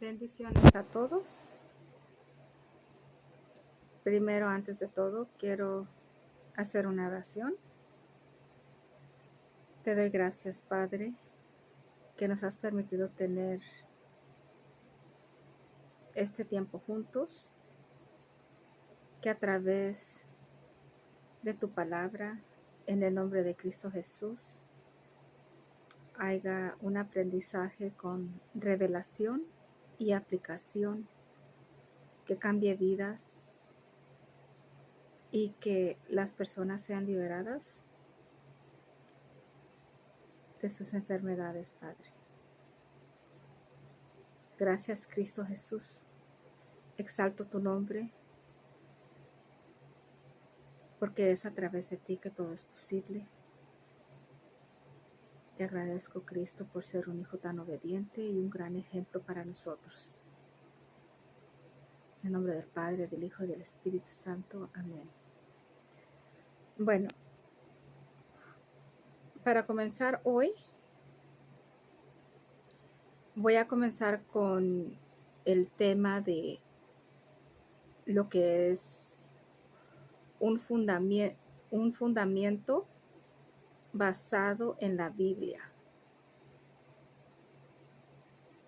Bendiciones a todos. Primero, antes de todo, quiero hacer una oración. Te doy gracias, Padre, que nos has permitido tener este tiempo juntos, que a través de tu palabra, en el nombre de Cristo Jesús, haya un aprendizaje con revelación y aplicación que cambie vidas y que las personas sean liberadas de sus enfermedades, Padre. Gracias, Cristo Jesús. Exalto tu nombre, porque es a través de ti que todo es posible. Te agradezco, Cristo, por ser un hijo tan obediente y un gran ejemplo para nosotros. En el nombre del Padre, del Hijo y del Espíritu Santo. Amén. Bueno, para comenzar hoy, voy a comenzar con el tema de lo que es un fundamento basado en la Biblia,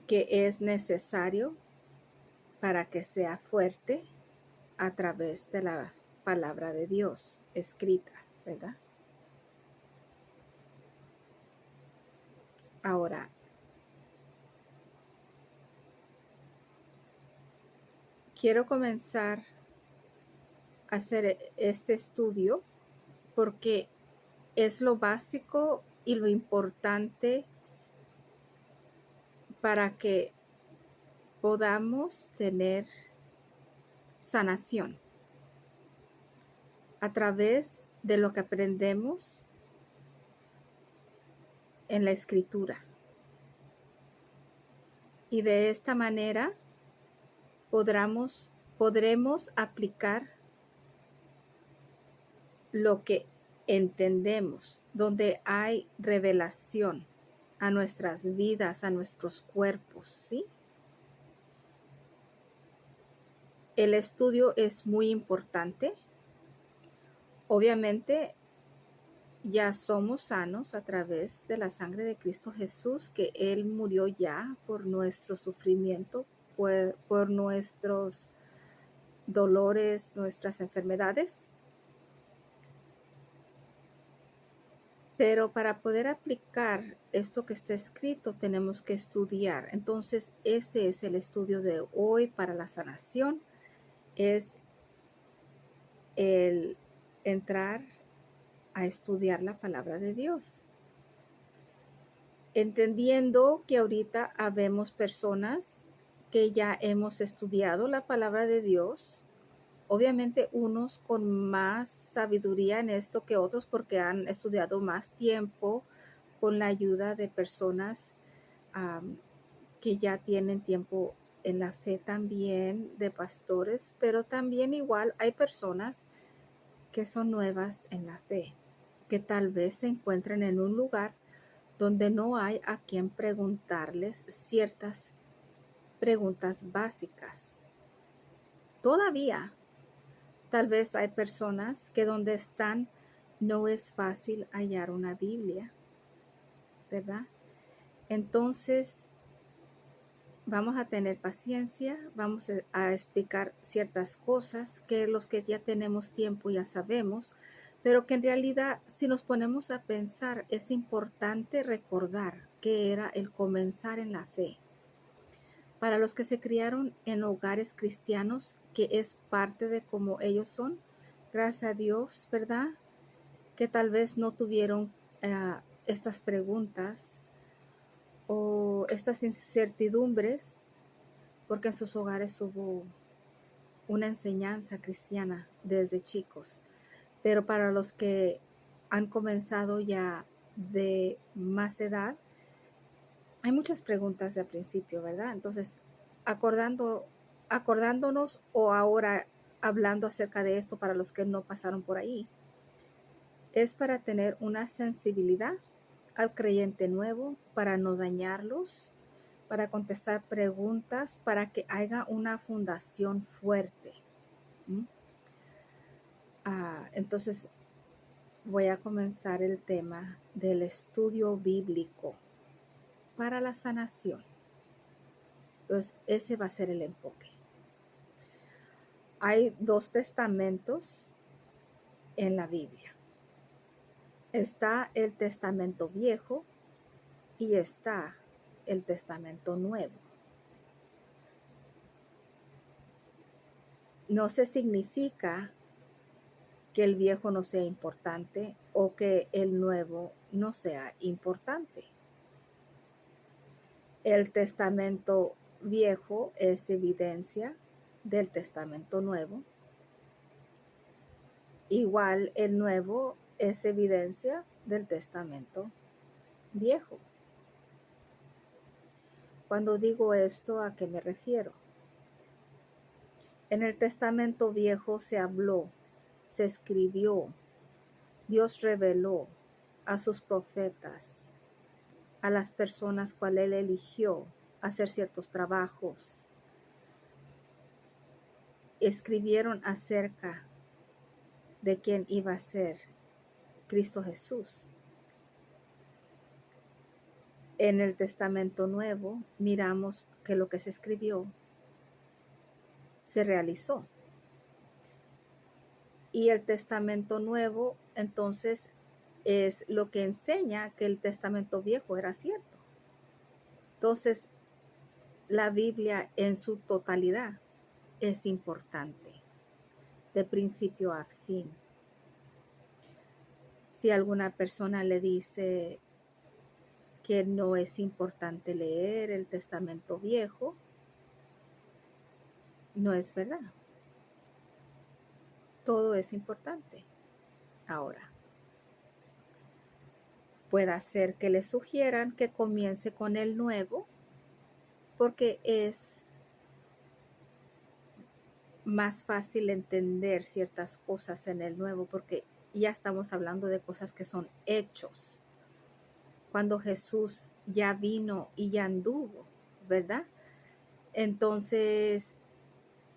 que es necesario para que sea fuerte a través de la palabra de Dios escrita, ¿verdad? Ahora, quiero comenzar a hacer este estudio porque es lo básico y lo importante para que podamos tener sanación a través de lo que aprendemos en la escritura. Y de esta manera podremos aplicar lo que entendemos, donde hay revelación a nuestras vidas, a nuestros cuerpos, ¿sí? El estudio es muy importante. Obviamente, ya somos sanos a través de la sangre de Cristo Jesús, que Él murió ya por nuestro sufrimiento, por nuestros dolores, nuestras enfermedades. Pero para poder aplicar esto que está escrito, tenemos que estudiar. Entonces, este es el estudio de hoy para la sanación. Es el entrar a estudiar la palabra de Dios. Entendiendo que ahorita habemos personas que ya hemos estudiado la palabra de Dios, obviamente unos con más sabiduría en esto que otros porque han estudiado más tiempo con la ayuda de personas que ya tienen tiempo en la fe también, de pastores, pero también igual hay personas que son nuevas en la fe, que tal vez se encuentren en un lugar donde no hay a quien preguntarles ciertas preguntas básicas. Todavía, tal vez hay personas que donde están no es fácil hallar una Biblia, ¿verdad? Entonces, vamos a tener paciencia, vamos a explicar ciertas cosas que los que ya tenemos tiempo ya sabemos, pero que en realidad si nos ponemos a pensar es importante recordar que era el comenzar en la fe. Para los que se criaron en hogares cristianos, que es parte de cómo ellos son, gracias a Dios, ¿verdad? Que tal vez no tuvieron estas preguntas o estas incertidumbres, porque en sus hogares hubo una enseñanza cristiana desde chicos. Pero para los que han comenzado ya de más edad, hay muchas preguntas de al principio, ¿verdad? Entonces, acordándonos o ahora hablando acerca de esto para los que no pasaron por ahí, es para tener una sensibilidad al creyente nuevo, para no dañarlos, para contestar preguntas, para que haya una fundación fuerte. Entonces, voy a comenzar el tema del estudio bíblico para la sanación. Entonces, ese va a ser el enfoque. Hay 2 testamentos en la Biblia. Está el Testamento Viejo y está el Testamento Nuevo. No se significa que el viejo no sea importante o que el nuevo no sea importante. El Testamento Viejo es evidencia del Testamento Nuevo. Igual el Nuevo es evidencia del Testamento Viejo. Cuando digo esto, ¿a qué me refiero? En el Testamento Viejo se habló, se escribió, Dios reveló a sus profetas, a las personas cuales Él eligió hacer ciertos trabajos. Escribieron acerca de quién iba a ser Cristo Jesús. En el Testamento Nuevo miramos que lo que se escribió se realizó. Y el Testamento Nuevo, entonces, es lo que enseña que el Testamento Viejo era cierto. Entonces, la Biblia en su totalidad es importante, de principio a fin. Si alguna persona le dice que no es importante leer el Testamento Viejo, no es verdad. Todo es importante. Ahora, puede ser que le sugieran que comience con el nuevo, porque es más fácil entender ciertas cosas en el nuevo, porque ya estamos hablando de cosas que son hechos. Cuando Jesús ya vino y ya anduvo, ¿verdad? Entonces,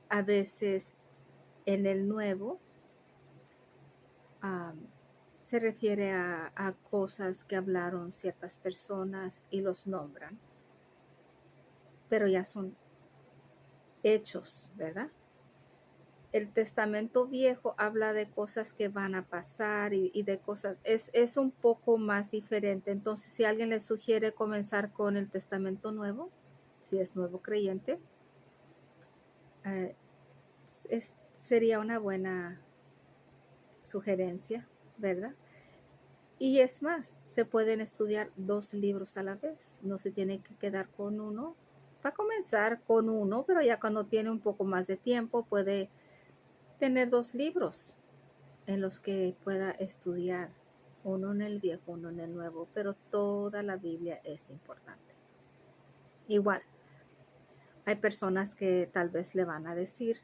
a veces en el nuevo se refiere a cosas que hablaron ciertas personas y los nombran, pero ya son hechos, ¿verdad? El Testamento Viejo habla de cosas que van a pasar y de cosas, es un poco más diferente. Entonces, si alguien le sugiere comenzar con el Testamento Nuevo, si es nuevo creyente, sería una buena sugerencia, ¿verdad? Y es más, se pueden estudiar 2 libros a la vez, no se tiene que quedar con uno. Va a comenzar con uno, pero ya cuando tiene un poco más de tiempo puede tener 2 libros en los que pueda estudiar, uno en el viejo, uno en el nuevo, pero toda la Biblia es importante. Igual, hay personas que tal vez le van a decir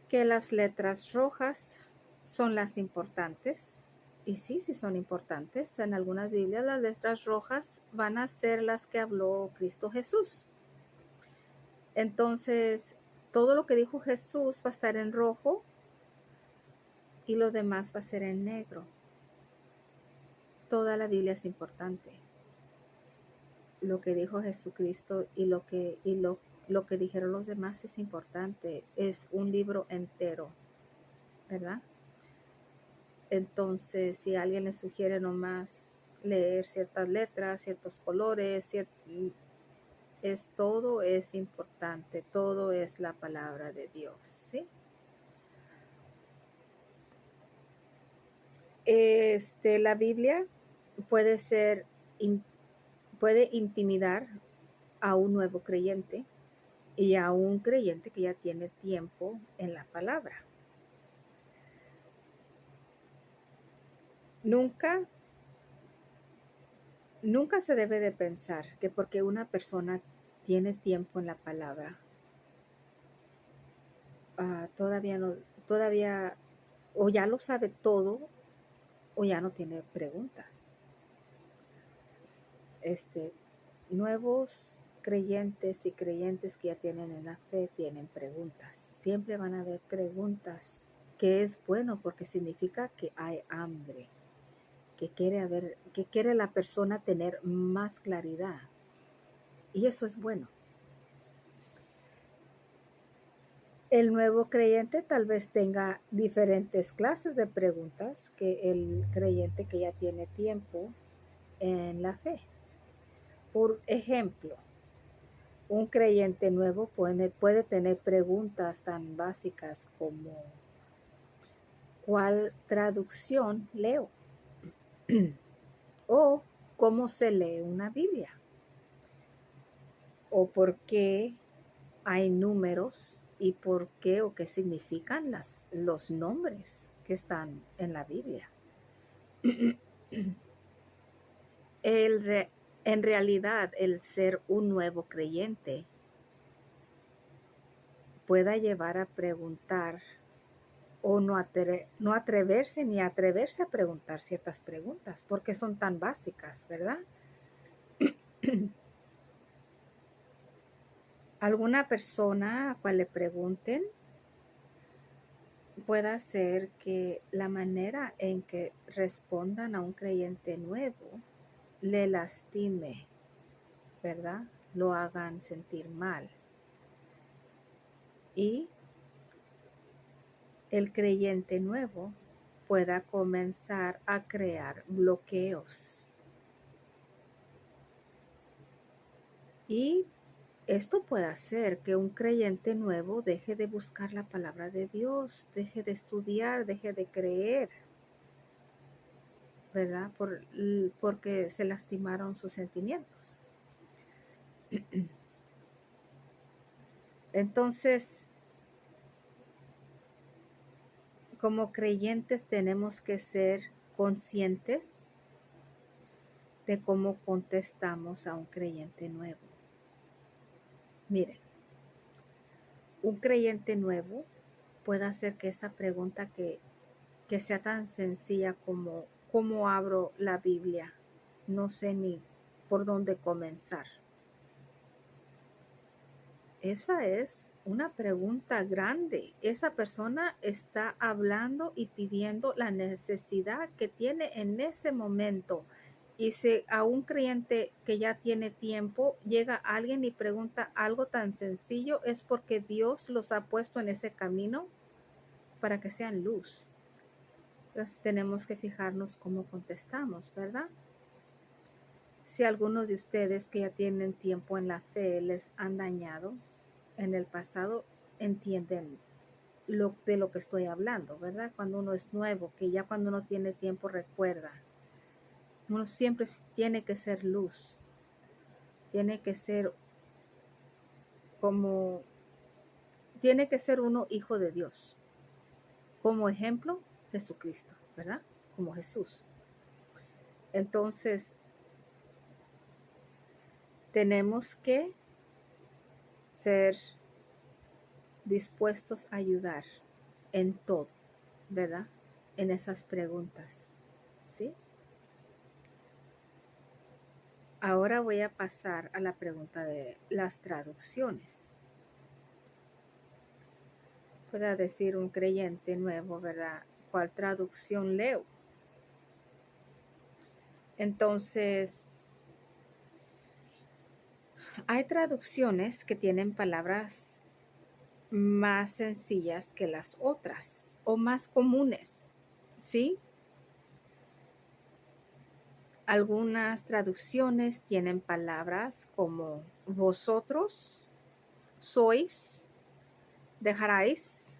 que las letras rojas son las importantes. Y sí son importantes. En algunas Biblias las letras rojas van a ser las que habló Cristo Jesús. Entonces, todo lo que dijo Jesús va a estar en rojo y lo demás va a ser en negro. Toda la Biblia es importante. Lo que dijo Jesucristo y lo que dijeron los demás es importante. Es un libro entero, ¿verdad? Entonces, si alguien le sugiere nomás leer ciertas letras, ciertos colores, todo es importante, todo es la palabra de Dios, ¿sí? La Biblia puede intimidar a un nuevo creyente y a un creyente que ya tiene tiempo en la palabra. Nunca se debe de pensar que porque una persona tiene tiempo en la palabra, todavía o ya lo sabe todo o ya no tiene preguntas. nuevos creyentes y creyentes que ya tienen en la fe tienen preguntas. Siempre van a haber preguntas, que es bueno porque significa que hay hambre, que quiere la persona tener más claridad. Y eso es bueno. El nuevo creyente tal vez tenga diferentes clases de preguntas que el creyente que ya tiene tiempo en la fe. Por ejemplo, un creyente nuevo puede tener preguntas tan básicas como ¿cuál traducción leo? O ¿cómo se lee una Biblia? O ¿por qué hay números y por qué o qué significan los nombres que están en la Biblia? En realidad, el ser un nuevo creyente pueda llevar a preguntar o no atreverse ni atreverse a preguntar ciertas preguntas porque son tan básicas, ¿verdad? Alguna persona a cual le pregunten pueda ser que la manera en que respondan a un creyente nuevo le lastime, ¿verdad? Lo hagan sentir mal. Y el creyente nuevo pueda comenzar a crear bloqueos. Y esto puede hacer que un creyente nuevo deje de buscar la palabra de Dios, deje de estudiar, deje de creer, ¿verdad? Porque se lastimaron sus sentimientos. Entonces, como creyentes tenemos que ser conscientes de cómo contestamos a un creyente nuevo. Miren, un creyente nuevo puede hacer que esa pregunta que sea tan sencilla como ¿cómo abro la Biblia? No sé ni por dónde comenzar. Esa es una pregunta grande. Esa persona está hablando y pidiendo la necesidad que tiene en ese momento. Y si a un creyente que ya tiene tiempo llega alguien y pregunta algo tan sencillo, es porque Dios los ha puesto en ese camino para que sean luz. Entonces tenemos que fijarnos cómo contestamos, ¿verdad? Si algunos de ustedes que ya tienen tiempo en la fe les han dañado en el pasado, entienden de lo que estoy hablando, ¿verdad? Cuando uno es nuevo, que ya cuando uno tiene tiempo recuerda. Uno siempre tiene que ser luz. Tiene que ser tiene que ser uno hijo de Dios. Como ejemplo, Jesucristo, ¿verdad? Como Jesús. Entonces, tenemos que ser dispuestos a ayudar en todo, ¿verdad? En esas preguntas, ¿sí? Ahora voy a pasar a la pregunta de las traducciones. Puede decir un creyente nuevo, ¿verdad? ¿Cuál traducción leo? Entonces, hay traducciones que tienen palabras más sencillas que las otras o más comunes, ¿sí? Algunas traducciones tienen palabras como vosotros, sois, dejaráis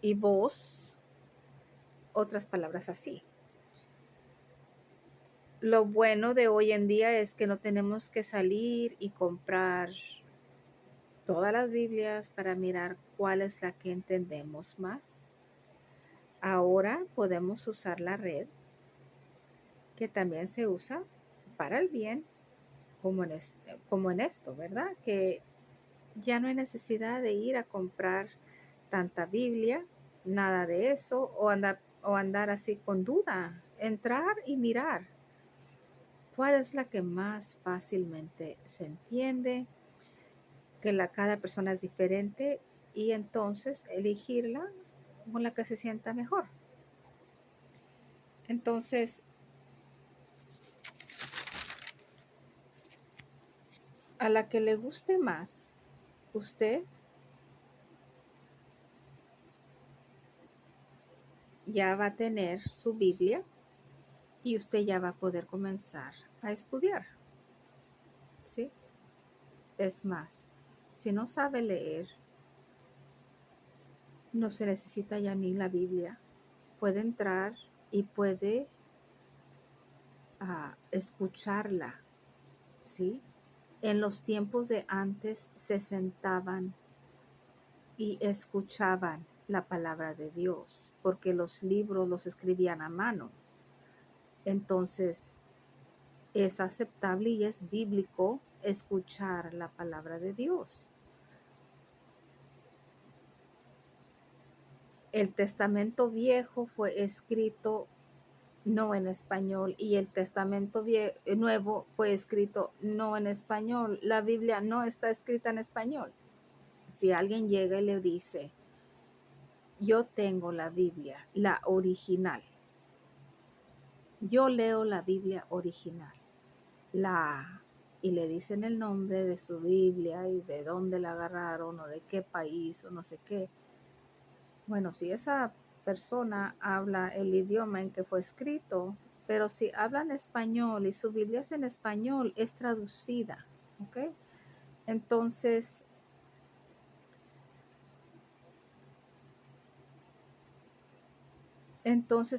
y vos, otras palabras así. Lo bueno de hoy en día es que no tenemos que salir y comprar todas las Biblias para mirar cuál es la que entendemos más. Ahora podemos usar la red, que también se usa para el bien, como en esto, ¿verdad? Que ya no hay necesidad de ir a comprar tanta Biblia, nada de eso, o andar así con duda. Entrar y mirar cuál es la que más fácilmente se entiende, que cada persona es diferente y entonces elegirla con la que se sienta mejor. Entonces, a la que le guste más, usted ya va a tener su Biblia y usted ya va a poder comenzar a estudiar, ¿sí? Es más, si no sabe leer, no se necesita ya ni la Biblia. Puede entrar y puede escucharla, ¿sí? En los tiempos de antes se sentaban y escuchaban la palabra de Dios, porque los libros los escribían a mano. Entonces, es aceptable y es bíblico escuchar la palabra de Dios. El Testamento Viejo fue escrito no en español y el Testamento Nuevo fue escrito no en español. La Biblia no está escrita en español. Si alguien llega y le dice, yo tengo la Biblia, la original, yo leo la Biblia original, y le dicen el nombre de su Biblia y de dónde la agarraron o de qué país o no sé qué. Bueno, si esa persona habla el idioma en que fue escrito, pero si hablan español y su Biblia es en español, es traducida, ¿ok? Entonces,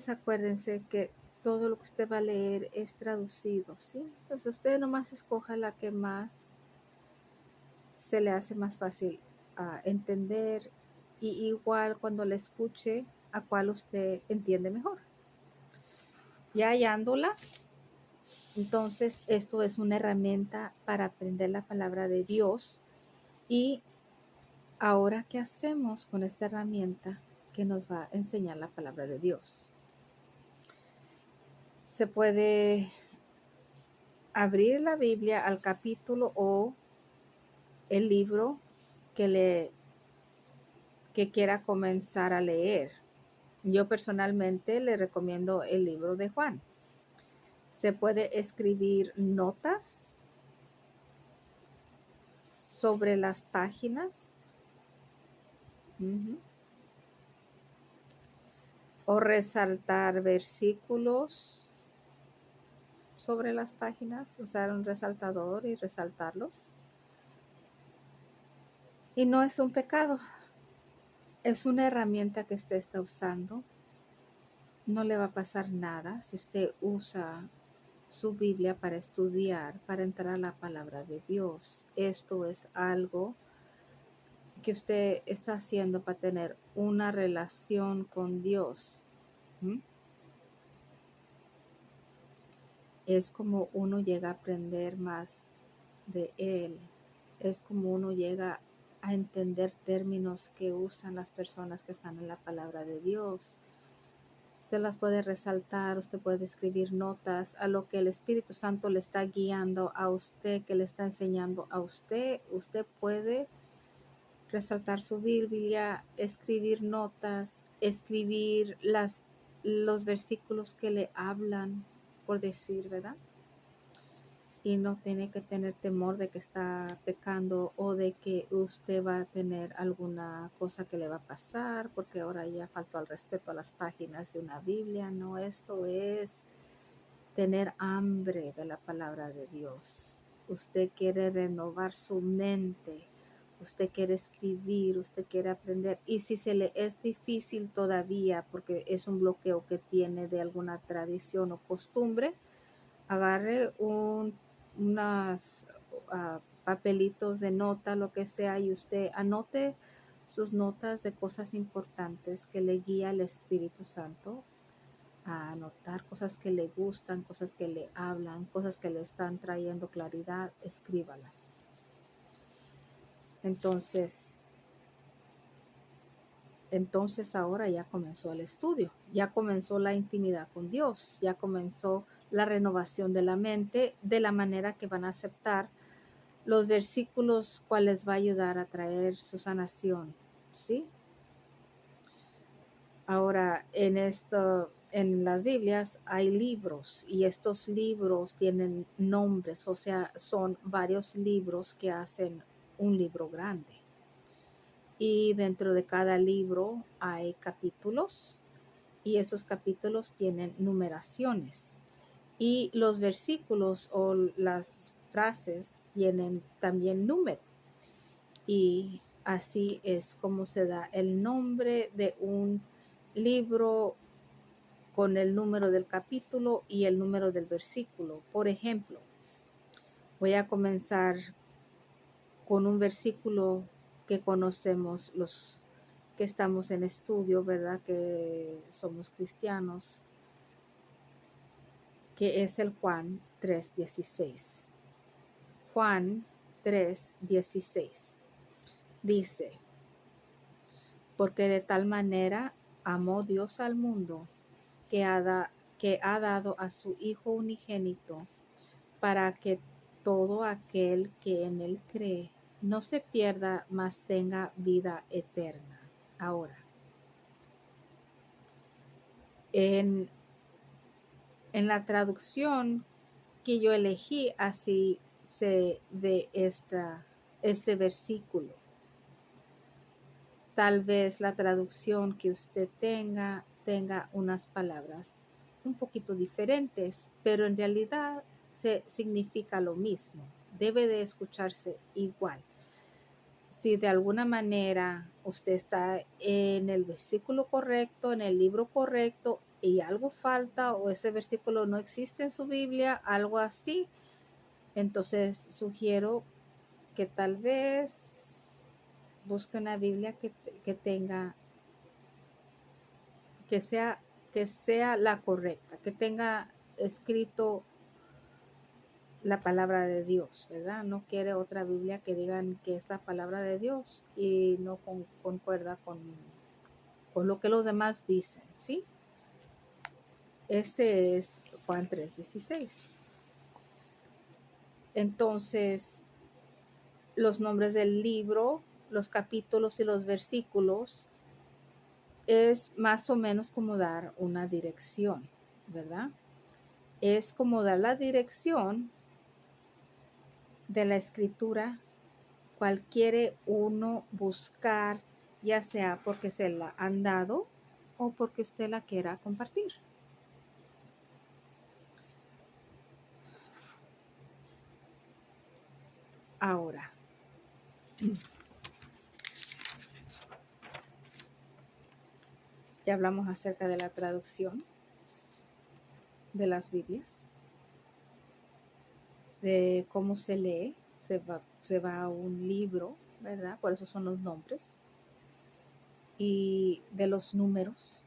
acuérdense que todo lo que usted va a leer es traducido, ¿sí? Entonces usted nomás escoja la que más se le hace más fácil entender y igual cuando la escuche a cuál usted entiende mejor. Ya hallándola, entonces esto es una herramienta para aprender la palabra de Dios. Y ahora, ¿qué hacemos con esta herramienta que nos va a enseñar la palabra de Dios? Se puede abrir la Biblia al capítulo o el libro que quiera comenzar a leer. Yo personalmente le recomiendo el libro de Juan. Se puede escribir notas sobre las páginas. O resaltar versículos sobre las páginas, usar un resaltador y resaltarlos. Y no es un pecado, es una herramienta que usted está usando. No le va a pasar nada si usted usa su Biblia para estudiar, para entrar a la palabra de Dios. Esto es algo que usted está haciendo para tener una relación con Dios. Es como uno llega a aprender más de Él. Es como uno llega a entender términos que usan las personas que están en la palabra de Dios. Usted las puede resaltar, usted puede escribir notas a lo que el Espíritu Santo le está guiando a usted, que le está enseñando a usted. Usted puede resaltar su Biblia, escribir notas, escribir los versículos que le hablan, por decir, ¿verdad? Y no tiene que tener temor de que está pecando o de que usted va a tener alguna cosa que le va a pasar, porque ahora ya faltó al respeto a las páginas de una Biblia. No, esto es tener hambre de la palabra de Dios. Usted quiere renovar su mente, usted quiere escribir, usted quiere aprender. Y si se le es difícil todavía, porque es un bloqueo que tiene de alguna tradición o costumbre, agarre unas papelitos de nota, lo que sea, y usted anote sus notas de cosas importantes que le guía el Espíritu Santo a anotar cosas que le gustan, cosas que le hablan, cosas que le están trayendo claridad, escríbalas. Entonces ahora ya comenzó el estudio, ya comenzó la intimidad con Dios, ya comenzó la renovación de la mente, de la manera que van a aceptar los versículos cuales va a ayudar a traer su sanación, ¿sí? Ahora, en las Biblias hay libros y estos libros tienen nombres, o sea, son varios libros que hacen un libro grande. Y dentro de cada libro hay capítulos y esos capítulos tienen numeraciones. Y los versículos o las frases tienen también número. Y así es como se da el nombre de un libro con el número del capítulo y el número del versículo. Por ejemplo, voy a comenzar con un versículo que conocemos los que estamos en estudio, ¿verdad? Que somos cristianos, que es el Juan 3:16. Juan 3:16 dice, porque de tal manera amó Dios al mundo que ha dado a su Hijo unigénito para que todo aquel que en él cree no se pierda, mas tenga vida eterna. Ahora, en la traducción que yo elegí, así se ve este versículo. Tal vez la traducción que usted tenga unas palabras un poquito diferentes, pero en realidad significa lo mismo. Debe de escucharse igual. Si de alguna manera usted está en el versículo correcto, en el libro correcto, y algo falta o ese versículo no existe en su Biblia, algo así, entonces sugiero que tal vez busque una Biblia que tenga, que sea la correcta, que tenga escrito la palabra de Dios, ¿verdad? No quiere otra Biblia que digan que es la palabra de Dios y no concuerda con lo que los demás dicen, ¿sí? Este es Juan 3:16. Entonces, los nombres del libro, los capítulos y los versículos es más o menos como dar una dirección, ¿verdad? Es como dar la dirección de la escritura, cual quiere uno buscar, ya sea porque se la han dado o porque usted la quiera compartir. Ahora, ya hablamos acerca de la traducción de las Biblias, de cómo se lee, se va a un libro, ¿verdad? Por eso son los nombres. Y de los números.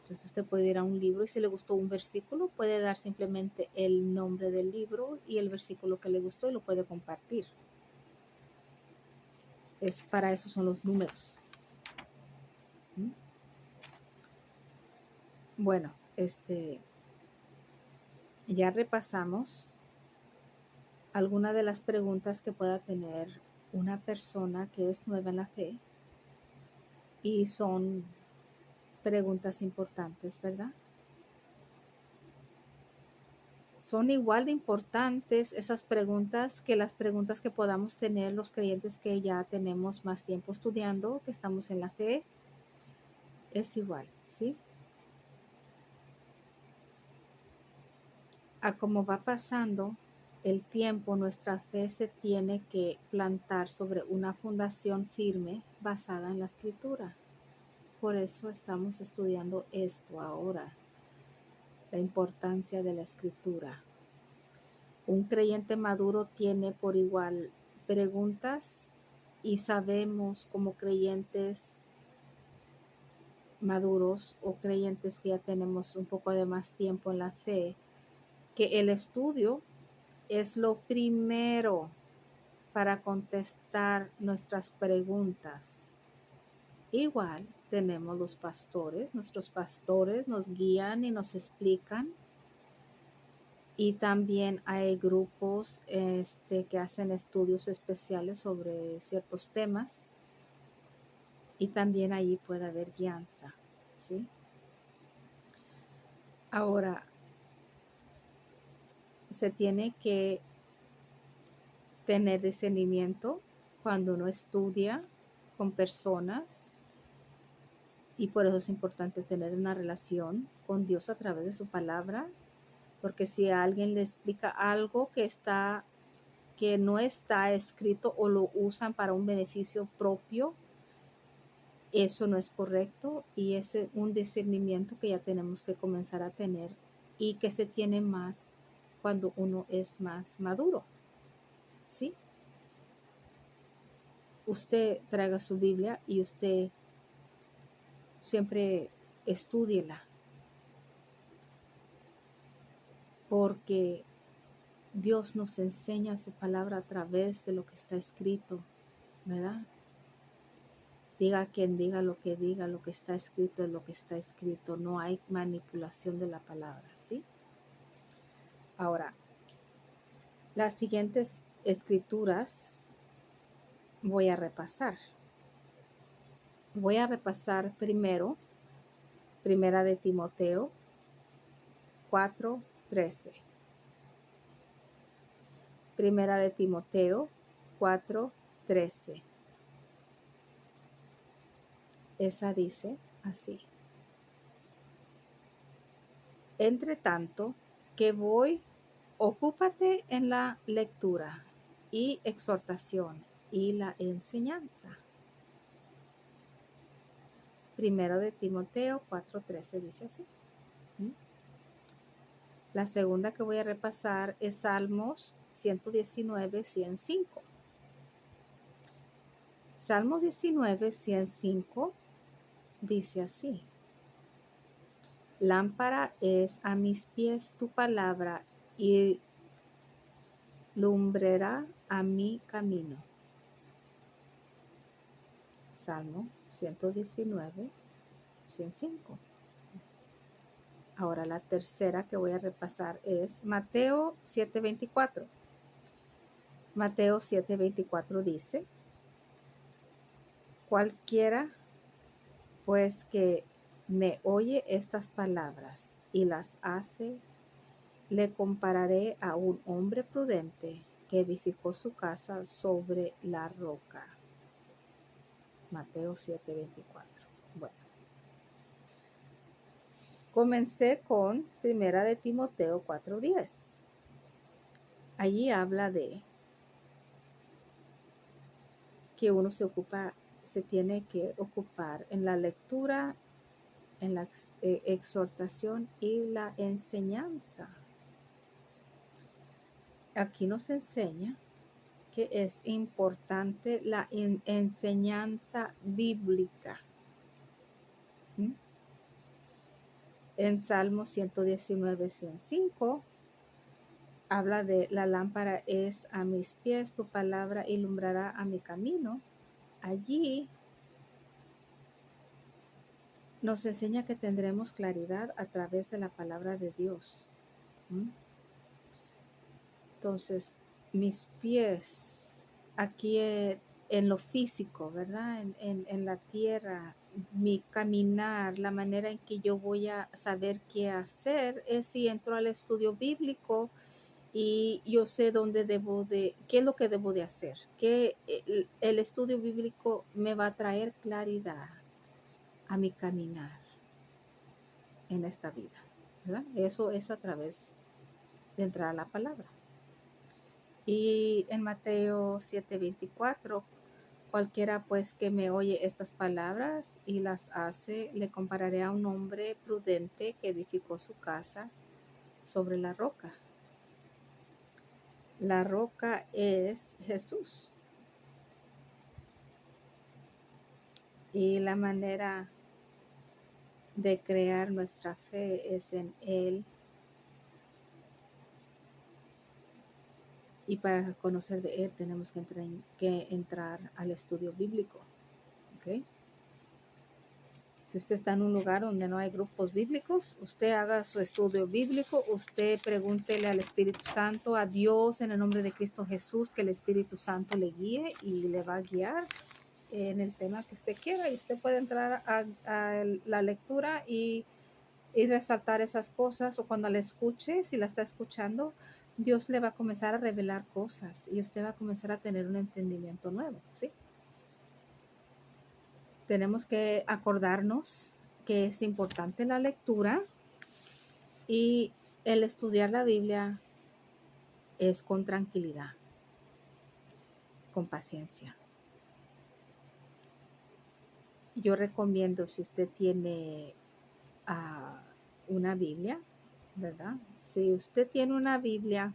Entonces usted puede ir a un libro y si le gustó un versículo, puede dar simplemente el nombre del libro y el versículo que le gustó y lo puede compartir. Para eso son los números. Bueno, ya repasamos algunas de las preguntas que pueda tener una persona que es nueva en la fe y son preguntas importantes, ¿verdad? Son igual de importantes esas preguntas que las preguntas que podamos tener los creyentes que ya tenemos más tiempo estudiando, que estamos en la fe. Es igual, ¿sí? A cómo va pasando el tiempo, nuestra fe se tiene que plantar sobre una fundación firme basada en la Escritura. Por eso estamos estudiando esto ahora, la importancia de la Escritura. Un creyente maduro tiene por igual preguntas y sabemos como creyentes maduros o creyentes que ya tenemos un poco de más tiempo en la fe, que el estudio es lo primero para contestar nuestras preguntas. Igual tenemos los pastores, nuestros pastores nos guían y nos explican Y también hay grupos que hacen estudios especiales sobre ciertos temas y también allí puede haber guianza, ¿sí? Ahora, se tiene que tener discernimiento cuando uno estudia con personas y por eso es importante tener una relación con Dios a través de su palabra, porque si alguien le explica algo que no está escrito o lo usan para un beneficio propio, eso no es correcto y es un discernimiento que ya tenemos que comenzar a tener y que se tiene más cuando uno es más maduro, ¿sí? Usted traiga su Biblia y usted siempre estúdiela, porque Dios nos enseña su palabra a través de lo que está escrito, ¿verdad? Diga quien diga, lo que está escrito es lo que está escrito. No hay manipulación de la palabra, ¿sí? Ahora, las siguientes escrituras voy a repasar. Voy a repasar primero, Primera de Timoteo 4:13. Primera de Timoteo 4:13. Esa dice así. Entre tanto, que voy, ocúpate en la lectura y exhortación y la enseñanza. Primero de Timoteo 4:13 dice así. La segunda que voy a repasar es Salmos 119, 105. Salmos 19, 105 dice así. Lámpara es a mis pies tu palabra y lumbrera a mi camino. Salmo 119, 105. Ahora la tercera que voy a repasar es Mateo 7:24. Mateo 7:24 dice, cualquiera pues que me oye estas palabras y las hace, le compararé a un hombre prudente que edificó su casa sobre la roca. Mateo 7:24. Bueno, comencé con Primera de Timoteo 4:10. Allí habla de que uno se tiene que ocupar en la lectura, en la exhortación y la enseñanza. Aquí nos enseña que es importante la enseñanza bíblica. En Salmo 119, 105 habla de la lámpara es a mis pies, tu palabra ilumbrará a mi camino. Allí nos enseña que tendremos claridad a través de la palabra de Dios. Entonces, mis pies, aquí en lo físico, ¿verdad? En la tierra, mi caminar, la manera en que yo voy a saber qué hacer es si entro al estudio bíblico y yo sé qué es lo que debo de hacer, que el estudio bíblico me va a traer claridad a mi caminar en esta vida, ¿verdad? Eso es a través de entrar a la palabra. Y en Mateo 7:24, cualquiera pues que me oye estas palabras y las hace, le compararé a un hombre prudente que edificó su casa sobre la roca. La roca es Jesús. Y la manera de crear nuestra fe es en Él. Y para conocer de Él tenemos que entrar al estudio bíblico. ¿Ok? Si usted está en un lugar donde no hay grupos bíblicos, usted haga su estudio bíblico, usted pregúntele al Espíritu Santo, a Dios, en el nombre de Cristo Jesús, que el Espíritu Santo le guíe y le va a guiar en el tema que usted quiera. Y usted puede entrar a la lectura y resaltar esas cosas, o cuando la escuche, si la está escuchando, Dios le va a comenzar a revelar cosas y usted va a comenzar a tener un entendimiento nuevo, ¿sí? Tenemos que acordarnos que es importante la lectura y el estudiar la Biblia es con tranquilidad, con paciencia. Yo recomiendo, si usted tiene una Biblia, ¿verdad? Si usted tiene una Biblia,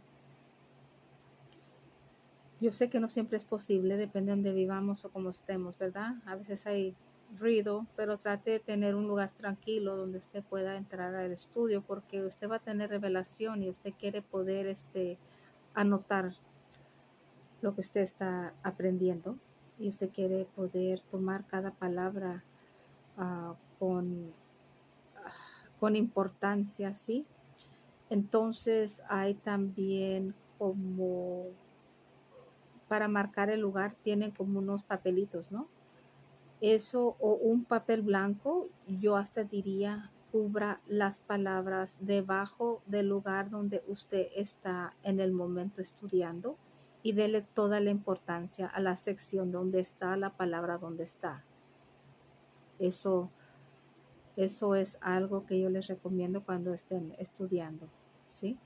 yo sé que no siempre es posible, depende de donde vivamos o cómo estemos, ¿verdad? A veces hay ruido, pero trate de tener un lugar tranquilo donde usted pueda entrar al estudio, porque usted va a tener revelación y usted quiere poder anotar lo que usted está aprendiendo y usted quiere poder tomar cada palabra ah, con, con importancia, ¿sí? Entonces hay también como para marcar el lugar, tienen como unos papelitos, ¿no? Eso, o un papel blanco, yo hasta diría, cubra las palabras debajo del lugar donde usted está en el momento estudiando y dele toda la importancia a la sección donde está la palabra donde está. Eso es algo que yo les recomiendo cuando estén estudiando, ¿sí?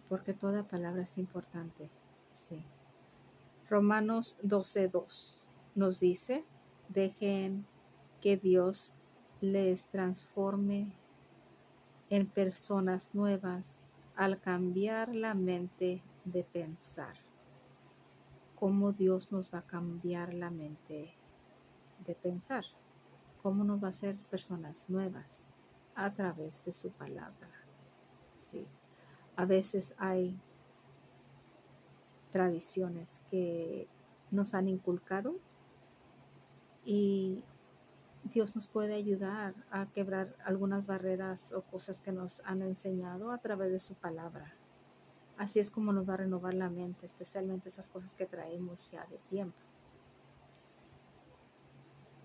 Porque toda palabra es importante, sí. Romanos 12:2 nos dice, dejen que Dios les transforme en personas nuevas al cambiar la mente de pensar. ¿Cómo Dios nos va a cambiar la mente de pensar? ¿Cómo nos va a hacer personas nuevas? A través de su palabra. Sí. A veces hay tradiciones que nos han inculcado y Dios nos puede ayudar a quebrar algunas barreras o cosas que nos han enseñado a través de su palabra. Así es como nos va a renovar la mente, especialmente esas cosas que traemos ya de tiempo.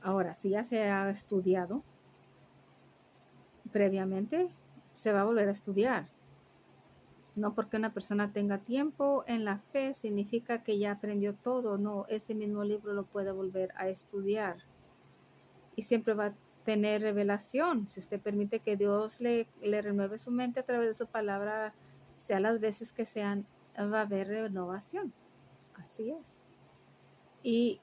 Ahora, si ya se ha estudiado previamente, se va a volver a estudiar. No porque una persona tenga tiempo en la fe significa que ya aprendió todo. No, ese mismo libro lo puede volver a estudiar. Y siempre va a tener revelación. Si usted permite que Dios le renueve su mente a través de su palabra, sea las veces que sean, va a haber renovación. Así es. Y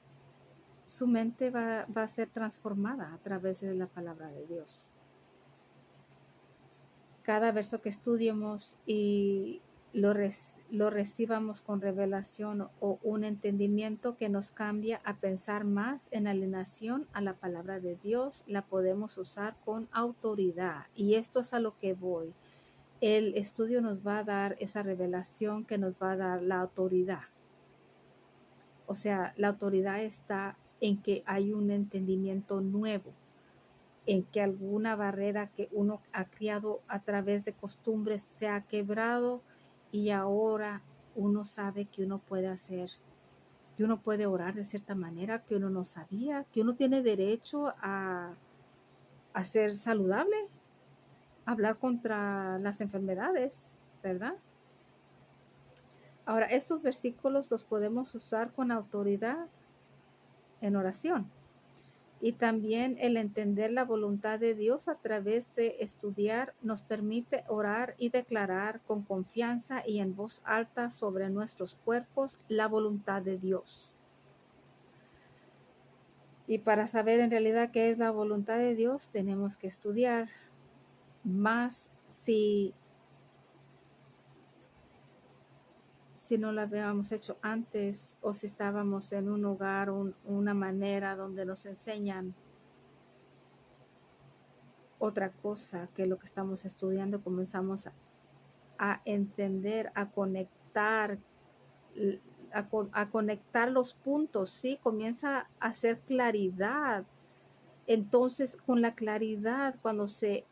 su mente va a ser transformada a través de la palabra de Dios. Cada verso que estudiemos y lo recibamos con revelación o un entendimiento que nos cambia a pensar más en alineación a la palabra de Dios, la podemos usar con autoridad. Y esto es a lo que voy. El estudio nos va a dar esa revelación que nos va a dar la autoridad. O sea, la autoridad está en que hay un entendimiento nuevo, en que alguna barrera que uno ha criado a través de costumbres se ha quebrado y ahora uno sabe que uno puede hacer, que uno puede orar de cierta manera que uno no sabía, que uno tiene derecho a ser saludable, a hablar contra las enfermedades, ¿verdad? Ahora, estos versículos los podemos usar con autoridad en oración. Y también el entender la voluntad de Dios a través de estudiar nos permite orar y declarar con confianza y en voz alta sobre nuestros cuerpos la voluntad de Dios. Y para saber en realidad qué es la voluntad de Dios, tenemos que estudiar más si no la habíamos hecho antes o si estábamos en un lugar, una manera donde nos enseñan otra cosa que lo que estamos estudiando, comenzamos a entender, a conectar a conectar los puntos, ¿sí? Comienza a hacer claridad. Entonces, con la claridad, cuando se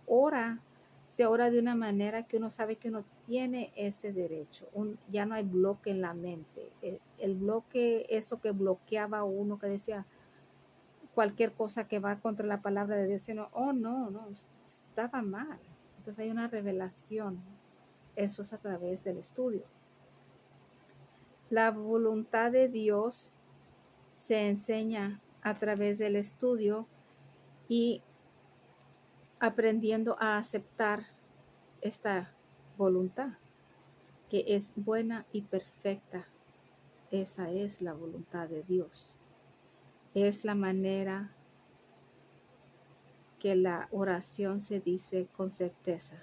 ora, se ora de una manera que uno sabe que uno tiene ese derecho. Ya no hay bloque en la mente. El bloque, eso que bloqueaba a uno, que decía cualquier cosa que va contra la palabra de Dios, sino, oh, no, no, estaba mal. Entonces hay una revelación. Eso es a través del estudio. La voluntad de Dios se enseña a través del estudio y aprendiendo a aceptar esta voluntad, que es buena y perfecta. Esa es la voluntad de Dios. Es la manera que la oración se dice con certeza,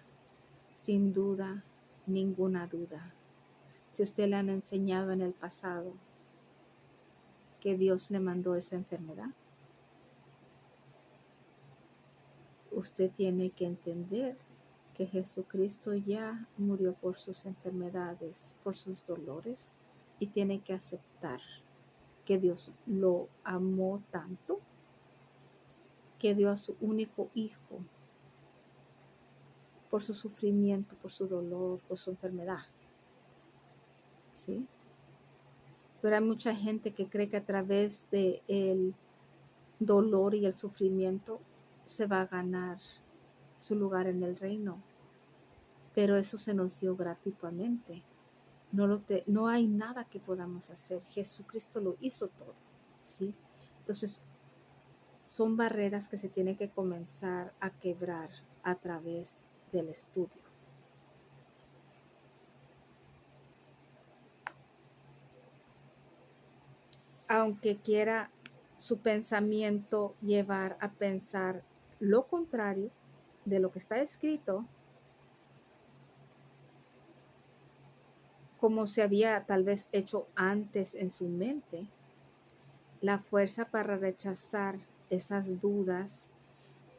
sin duda, ninguna duda. Si usted le han enseñado en el pasado que Dios le mandó esa enfermedad, usted tiene que entender que Jesucristo ya murió por sus enfermedades, por sus dolores, y tiene que aceptar que Dios lo amó tanto que dio a su único hijo por su sufrimiento, por su dolor, por su enfermedad. ¿Sí? Pero hay mucha gente que cree que a través del dolor y el sufrimiento se va a ganar su lugar en el reino. Pero eso se nos dio gratuitamente. No hay nada que podamos hacer. Jesucristo lo hizo todo. ¿Sí? Entonces, son barreras que se tienen que comenzar a quebrar a través del estudio. Aunque quiera su pensamiento llevar a pensar lo contrario de lo que está escrito, como se había tal vez hecho antes en su mente, la fuerza para rechazar esas dudas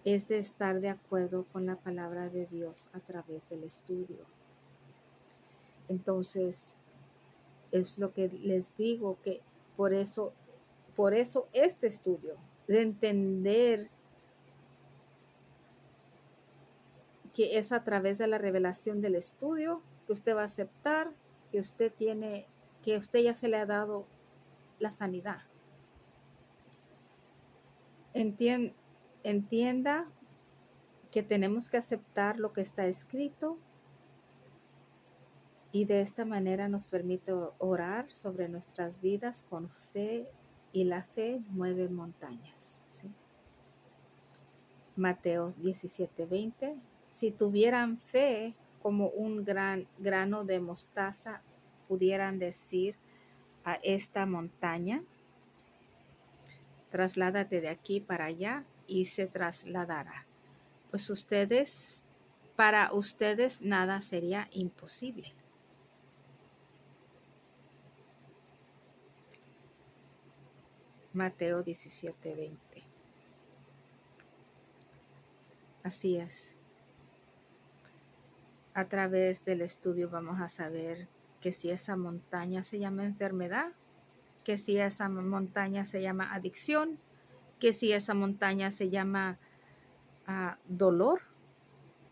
es de estar de acuerdo con la palabra de Dios a través del estudio. Entonces, es lo que les digo, que por eso este estudio, de entender que es a través de la revelación del estudio que usted va a aceptar que usted ya se le ha dado la sanidad. Entienda que tenemos que aceptar lo que está escrito y de esta manera nos permite orar sobre nuestras vidas con fe, y la fe mueve montañas. ¿Sí? Mateo 17:20. Si tuvieran fe como un gran grano de mostaza, pudieran decir a esta montaña, trasládate de aquí para allá, y se trasladará. Pues para ustedes nada sería imposible. Mateo 17:20. Así es. A través del estudio vamos a saber que si esa montaña se llama enfermedad, que si esa montaña se llama adicción, que si esa montaña se llama dolor,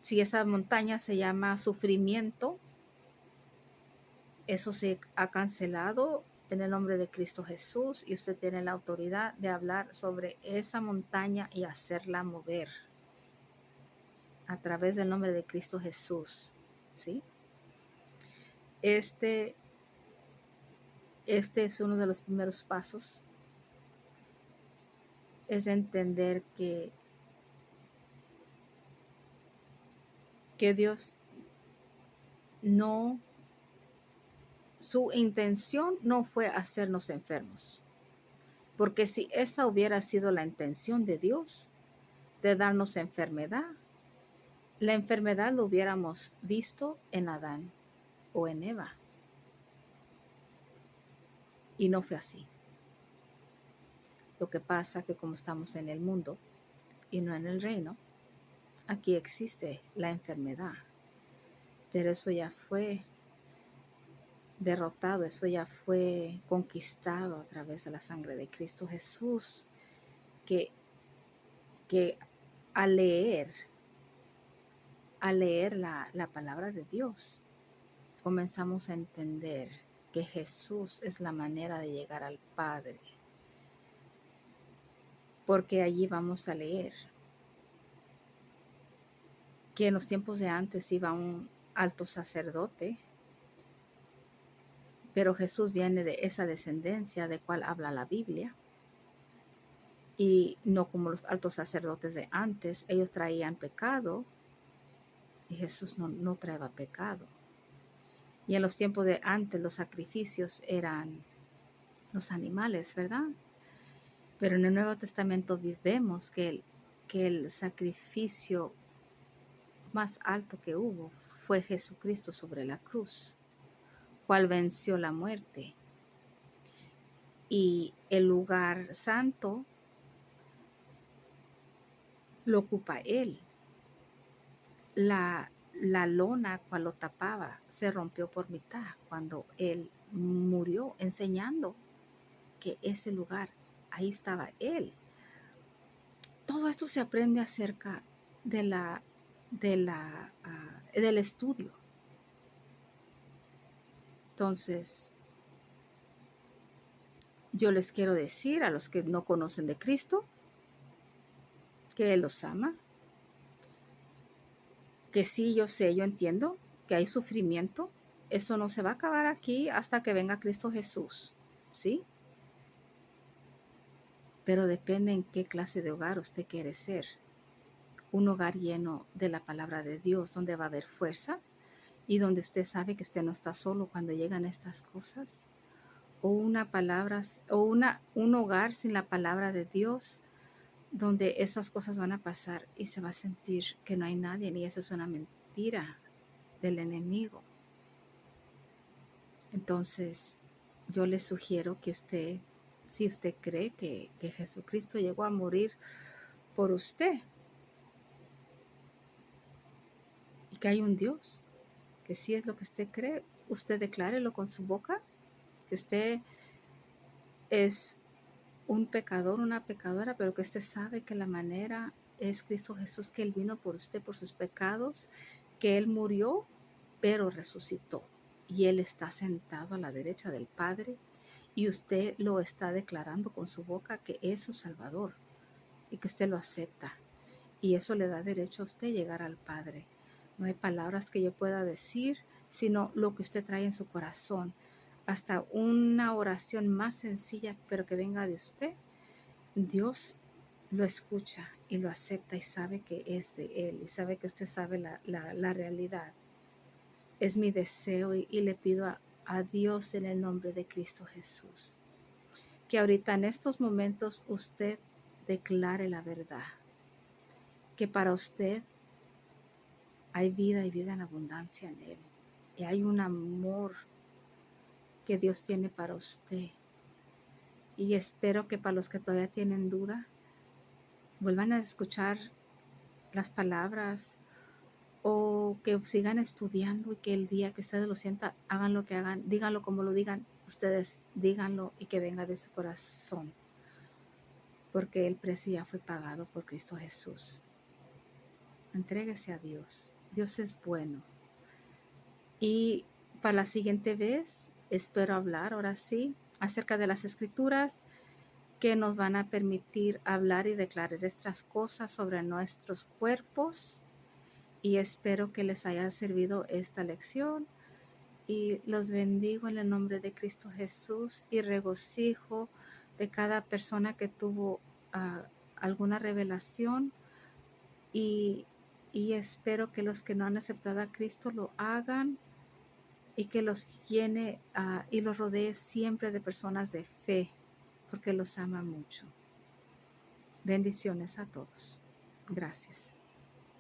si esa montaña se llama sufrimiento, eso se ha cancelado en el nombre de Cristo Jesús, y usted tiene la autoridad de hablar sobre esa montaña y hacerla mover a través del nombre de Cristo Jesús. ¿Sí? Este es uno de los primeros pasos, es entender que Dios su intención no fue hacernos enfermos, porque si esa hubiera sido la intención de Dios, de darnos enfermedad, la enfermedad lo hubiéramos visto en Adán o en Eva, y no fue así. Lo que pasa que como estamos en el mundo y no en el reino, aquí existe la enfermedad, pero eso ya fue derrotado, eso ya fue conquistado a través de la sangre de Cristo Jesús, que, que al leer la palabra de Dios, comenzamos a entender que Jesús es la manera de llegar al Padre, porque allí vamos a leer que en los tiempos de antes iba un alto sacerdote, pero Jesús viene de esa descendencia de cual habla la Biblia, y no como los altos sacerdotes de antes. Ellos traían pecado y Jesús no traía pecado. Y en los tiempos de antes los sacrificios eran los animales, ¿verdad? Pero en el Nuevo Testamento vemos que el sacrificio más alto que hubo fue Jesucristo sobre la cruz, cual venció la muerte. Y el lugar santo lo ocupa Él. La lona cual lo tapaba se rompió por mitad cuando Él murió, enseñando que ese lugar, ahí estaba Él. Todo esto se aprende acerca del estudio. Entonces, yo les quiero decir a los que no conocen de Cristo que Él los ama, que sí, yo sé, yo entiendo que hay sufrimiento. Eso no se va a acabar aquí hasta que venga Cristo Jesús, ¿sí? Pero depende en qué clase de hogar usted quiere ser. Un hogar lleno de la palabra de Dios, donde va a haber fuerza y donde usted sabe que usted no está solo cuando llegan estas cosas. O un hogar sin la palabra de Dios, donde esas cosas van a pasar y se va a sentir que no hay nadie, y eso es una mentira del enemigo. Entonces, yo le sugiero que usted, si usted cree que Jesucristo llegó a morir por usted y que hay un Dios, que si es lo que usted cree, usted declárelo con su boca, que usted es un pecador, una pecadora, pero que usted sabe que la manera es Cristo Jesús, que Él vino por usted, por sus pecados, que Él murió, pero resucitó. Y Él está sentado a la derecha del Padre, y usted lo está declarando con su boca que es su Salvador, y que usted lo acepta. Y eso le da derecho a usted llegar al Padre. No hay palabras que yo pueda decir, sino lo que usted trae en su corazón. Hasta una oración más sencilla, pero que venga de usted, Dios lo escucha y lo acepta y sabe que es de Él y sabe que usted sabe la realidad. Es mi deseo y le pido a Dios en el nombre de Cristo Jesús, que ahorita en estos momentos usted declare la verdad, que para usted hay vida y vida en abundancia en Él. Y hay un amor que Dios tiene para usted. Y espero que para los que todavía tienen duda, vuelvan a escuchar las palabras o que sigan estudiando, y que el día que ustedes lo sientan, hagan lo que hagan, díganlo como lo digan, ustedes díganlo y que venga de su corazón. Porque el precio ya fue pagado por Cristo Jesús. Entréguese a Dios. Dios es bueno. Y para la siguiente vez, espero hablar, ahora sí, acerca de las escrituras que nos van a permitir hablar y declarar estas cosas sobre nuestros cuerpos. Y espero que les haya servido esta lección. Y los bendigo en el nombre de Cristo Jesús y regocijo de cada persona que tuvo alguna revelación. Y espero que los que no han aceptado a Cristo lo hagan, y que los llene y los rodee siempre de personas de fe, porque los ama mucho. Bendiciones a todos. Gracias.